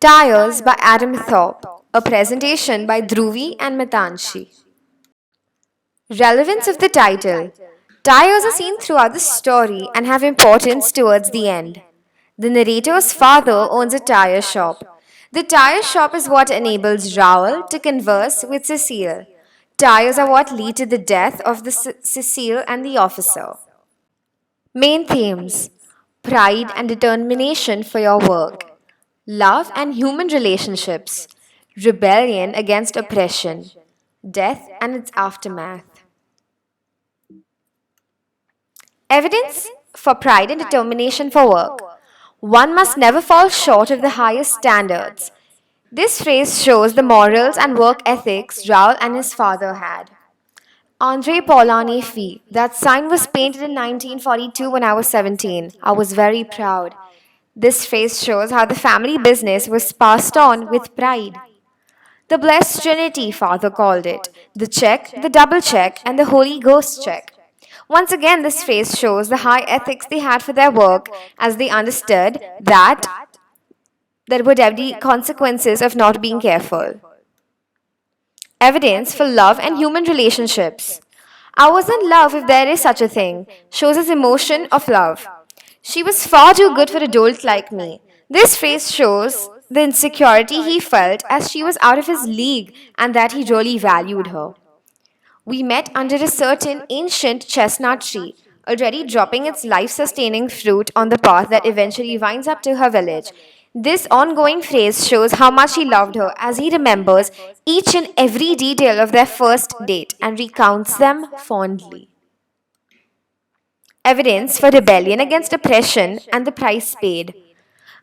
Tires by Adam Thorpe, a presentation by Dhruvi and Mitanshi. Relevance of the title. Tires are seen throughout the story and have importance towards the end. The narrator's father owns a tire shop. The tire shop is what enables Raoul to converse with Cecile. Tires are what lead to the death of Cecile and the officer. Main themes: pride and determination for your work, love and human relationships, rebellion against oppression, death and its aftermath. Evidence for pride and determination for work. One must never fall short of the highest standards. This phrase shows the morals and work ethics Raoul and his father had. Andre Poulain Fee. That sign was painted in 1942 when I was 17. I was very proud. This phrase shows how the family business was passed on with pride. The Blessed Trinity, Father called it: the check, the double check, and the Holy Ghost check. Once again, this phrase shows the high ethics they had for their work, as they understood that there were deadly consequences of not being careful. Evidence for love and human relationships. I was in love, if there is such a thing, shows his emotion of love. She was far too good for a dolt like me. This phrase shows the insecurity he felt as she was out of his league and that he really valued her. We met under a certain ancient chestnut tree, already dropping its life sustaining fruit on the path that eventually winds up to her village. This ongoing phrase shows how much he loved her as he remembers each and every detail of their first date and recounts them fondly. Evidence for rebellion against oppression and the price paid.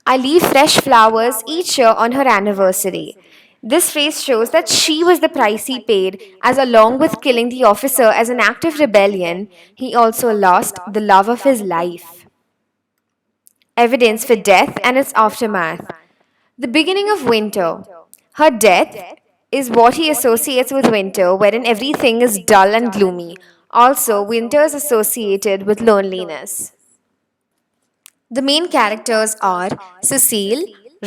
I leave fresh flowers each year on her anniversary. This phrase shows that she was the price he paid, as along with killing the officer as an act of rebellion, he also lost the love of his life. Evidence for death and its aftermath. The beginning of winter. Her death is what he associates with winter, wherein everything is dull and gloomy. Also, winter is associated with loneliness. The main characters are Cecile,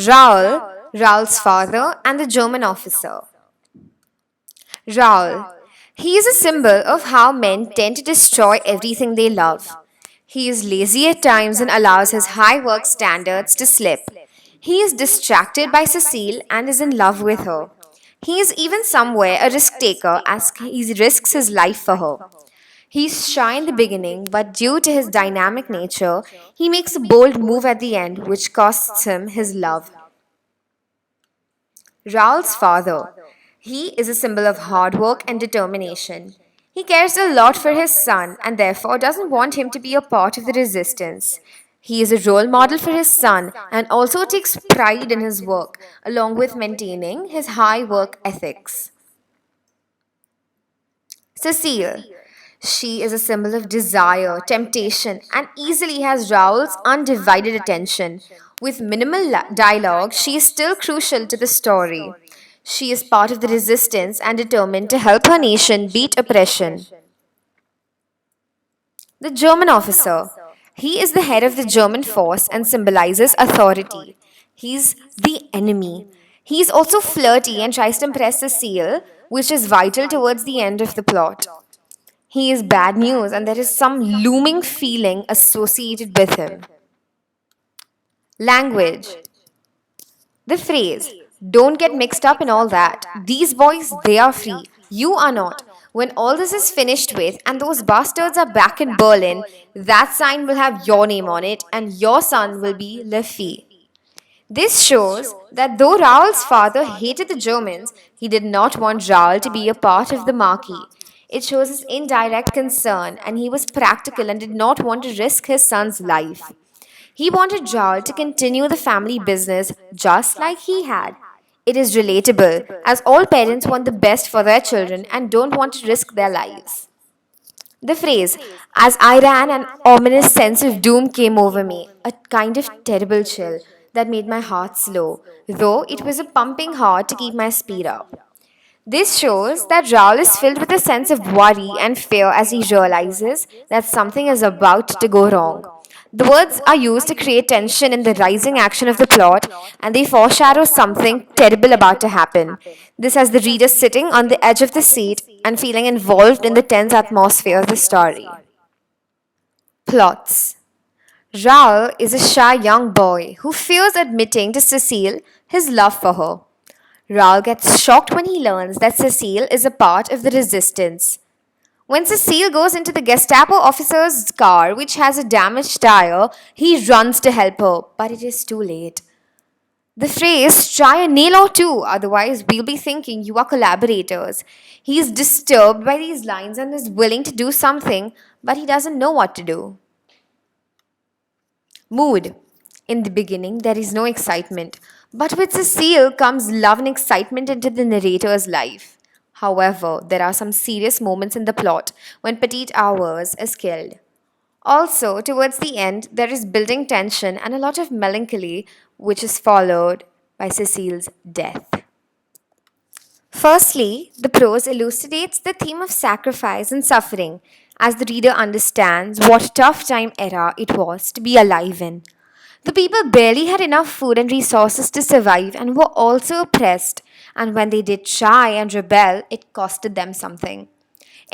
Raoul, Raoul's father, and the German officer. Raoul. He is a symbol of how men tend to destroy everything they love. He is lazy at times and allows his high work standards to slip. He is distracted by Cecile and is in love with her. He is even somewhere a risk taker as he risks his life for her. He's shy in the beginning, but due to his dynamic nature, he makes a bold move at the end, which costs him his love. Raoul's father. He is a symbol of hard work and determination. He cares a lot for his son and therefore doesn't want him to be a part of the resistance. He is a role model for his son and also takes pride in his work, along with maintaining his high work ethics. Cecile. She is a symbol of desire, temptation, and easily has Raoul's undivided attention. With minimal dialogue, she is still crucial to the story. She is part of the resistance and determined to help her nation beat oppression. The German officer. He is the head of the German force and symbolizes authority. He's the enemy. He is also flirty and tries to impress Cecile, which is vital towards the end of the plot. He is bad news and there is some looming feeling associated with him. Language. The phrase, "don't get mixed up in all that. These boys, they are free. You are not." When all this is finished with and those bastards are back in Berlin, that sign will have your name on it and your son will be Le Fille. This shows that though Raoul's father hated the Germans, he did not want Raoul to be a part of the Marquis. It shows his indirect concern, and he was practical and did not want to risk his son's life. He wanted Raoul to continue the family business just like he had. It is relatable, as all parents want the best for their children and don't want to risk their lives. The phrase, "as I ran, an ominous sense of doom came over me," a kind of terrible chill that made my heart slow, though it was a pumping heart to keep my speed up. This shows that Raoul is filled with a sense of worry and fear as he realizes that something is about to go wrong. The words are used to create tension in the rising action of the plot, and they foreshadow something terrible about to happen. This has the reader sitting on the edge of the seat and feeling involved in the tense atmosphere of the story. Plots. Raoul is a shy young boy who fears admitting to Cecile his love for her. Raoul gets shocked when he learns that Cecile is a part of the resistance. When Cecile goes into the Gestapo officer's car, which has a damaged tire, he runs to help her, but it is too late. The phrase, try a nail or two, otherwise we'll be thinking you are collaborators. He is disturbed by these lines and is willing to do something, but he doesn't know what to do. Mood. In the beginning, there is no excitement, but with Cecile comes love and excitement into the narrator's life. However, there are some serious moments in the plot when Petit Hours is killed. Also, towards the end, there is building tension and a lot of melancholy, which is followed by Cecile's death. Firstly, the prose elucidates the theme of sacrifice and suffering as the reader understands what a tough time era it was to be alive in. The people barely had enough food and resources to survive and were also oppressed, and when they did try and rebel, it costed them something.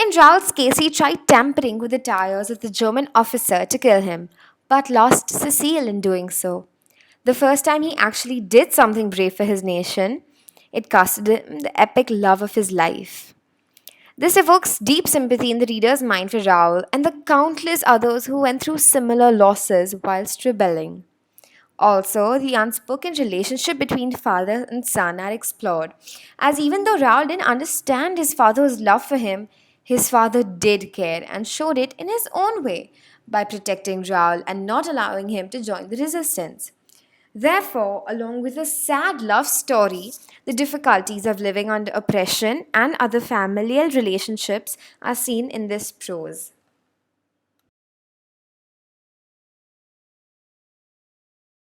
In Raoul's case, he tried tampering with the tires of the German officer to kill him, but lost Cecile in doing so. The first time he actually did something brave for his nation, it costed him the epic love of his life. This evokes deep sympathy in the reader's mind for Raoul and the countless others who went through similar losses whilst rebelling. Also, the unspoken relationship between father and son are explored, as even though Raoul didn't understand his father's love for him, his father did care and showed it in his own way by protecting Raoul and not allowing him to join the resistance. Therefore, along with a sad love story, the difficulties of living under oppression and other familial relationships are seen in this prose.